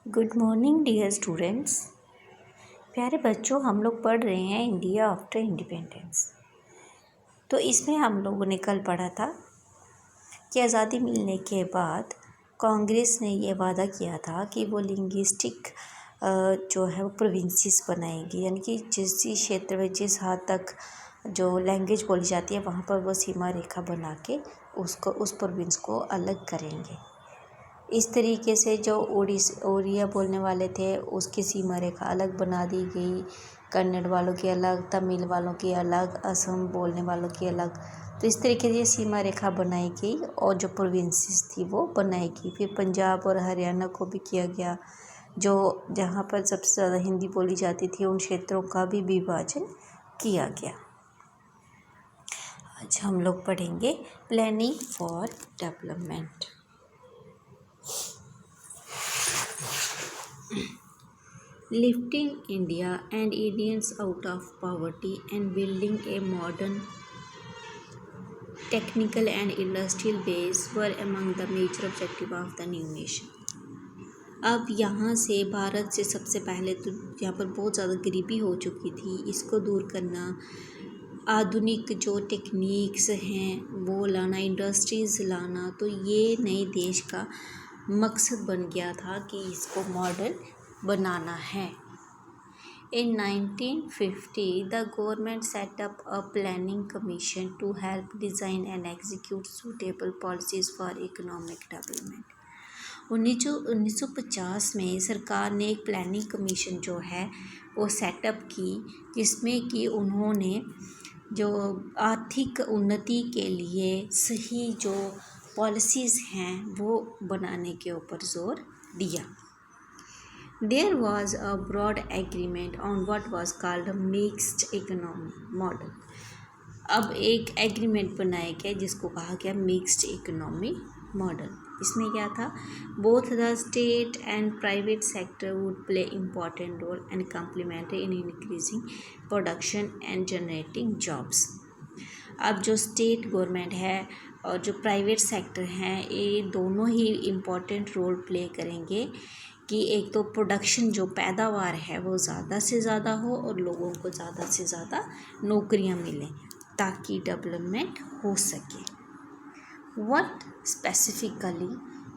Good morning dear students. प्यारे बच्चों, हम लोग पढ़ रहे हैं इंडिया आफ्टर इंडिपेंडेंस। तो इसमें हम लोगों ने कल पढ़ा था कि आज़ादी मिलने के बाद कांग्रेस ने ये वादा किया था कि वो लिंग्विस्टिक जो है वो प्रोविंसेस बनाएगी, यानी कि जिस क्षेत्र में जिस हद तक जो लैंग्वेज बोली जाती है वहाँ पर वो सीमा रेखा बना के उसको उस प्रोविंस को अलग करेंगे। इस तरीके से जो ओडिया बोलने वाले थे उसकी सीमा रेखा अलग बना दी गई, कन्नड़ वालों की अलग, तमिल वालों की अलग, असम बोलने वालों की अलग। तो इस तरीके से सीमा रेखा बनाई गई और जो प्रोविंसेस थी वो बनाई गई। फिर पंजाब और हरियाणा को भी किया गया, जो जहाँ पर सबसे ज़्यादा हिंदी बोली जाती थी उन क्षेत्रों का भी विभाजन किया गया। आज हम लोग पढ़ेंगे planning for development. Lifting India and Indians out of poverty and building a modern technical and industrial base were among the major objectives of the new nation. अब यहाँ से भारत से सबसे पहले तो यहाँ पर बहुत ज़्यादा गरीबी हो चुकी थी, इसको दूर करना, आधुनिक जो टेक्निक्स हैं वो लाना, इंडस्ट्रीज़ लाना, तो ये नए देश का मकसद बन गया था कि इसको मॉडर्न बनाना है। In 1950, the government set up a planning commission to help design and execute suitable policies for economic development. 1950 में सरकार ने एक प्लानिंग कमीशन जो है वो सेटअप की, जिसमें कि उन्होंने जो आर्थिक उन्नति के लिए सही जो पॉलिसीज़ हैं वो बनाने के ऊपर जोर दिया। There was a broad agreement on what was called a mixed economy model. अब एक एग्रीमेंट बनाया गया जिसको कहा गया मिक्स्ड इकोनॉमी मॉडल। इसमें क्या था? Both the state and private sector would play important role and complementary in increasing production and generating jobs. अब जो स्टेट गवर्नमेंट है और जो प्राइवेट सेक्टर हैं, ये दोनों ही इम्पॉर्टेंट रोल प्ले करेंगे कि एक तो प्रोडक्शन जो पैदावार है वो ज़्यादा से ज़्यादा हो और लोगों को ज़्यादा से ज़्यादा नौकरियां मिलें ताकि डेवलपमेंट हो सके। What specifically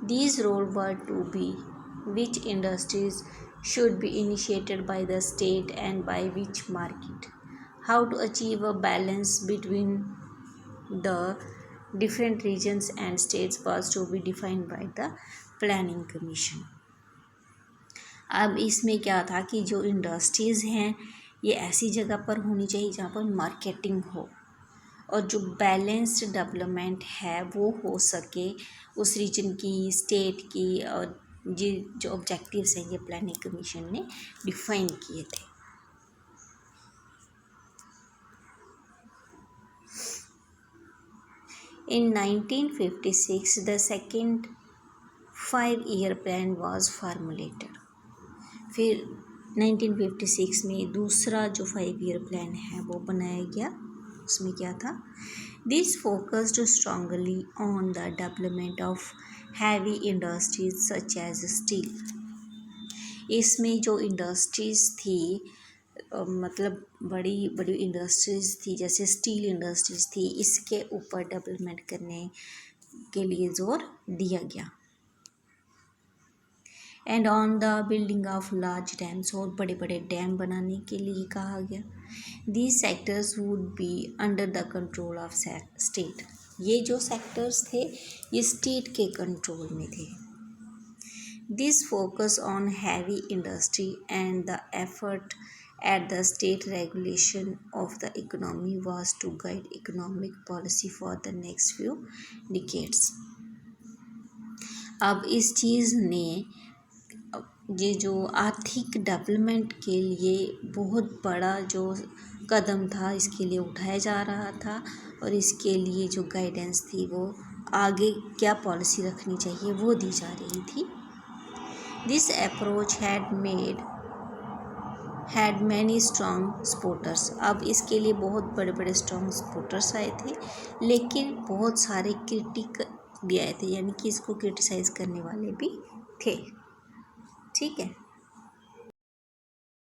these roles were to be, which industries should be initiated by the state and by which market, how to achieve a balance between the different regions and states was to be defined by the planning commission. अब इसमें क्या था कि जो industries हैं ये ऐसी जगह पर होनी चाहिए जहाँ पर मार्केटिंग हो और जो बैलेंस्ड डेवलपमेंट है वो हो सके उस रीजन की, स्टेट की, और ये जो ऑब्जेक्टिव्स हैं ये प्लानिंग कमीशन ने डिफाइन किए थे। In 1956 the second 5-year plan was formulated. फिर 1956 में दूसरा जो 5-year प्लान है वो बनाया गया। उसमें क्या था? This focused strongly on the development of heavy industries such as steel. इसमें जो इंडस्ट्रीज़ थी मतलब बड़ी बड़ी इंडस्ट्रीज़ थी, जैसे स्टील इंडस्ट्रीज़ थी, इसके ऊपर डेवलपमेंट करने के लिए ज़ोर दिया गया। And on the building of large dams, और बड़े बड़े डैम बनाने के लिए कहा गया। These sectors would be under the control of state. ये जो सेक्टर्स थे ये स्टेट के कंट्रोल में थे। This focus on heavy industry and the effort at the state regulation of the economy was to guide economic policy for the next few decades. अब इस चीज़ ने ये जो आर्थिक डेवलपमेंट के लिए बहुत बड़ा जो कदम था इसके लिए उठाया जा रहा था और इसके लिए जो गाइडेंस थी वो आगे क्या पॉलिसी रखनी चाहिए वो दी जा रही थी। This approach had many strong supporters. अब इसके लिए बहुत बड़े बड़े स्ट्रॉन्ग सपोर्टर्स आए थे, लेकिन बहुत सारे क्रिटिक भी आए थे, यानी कि इसको क्रिटिसाइज़ करने वाले भी थे। ठीक है।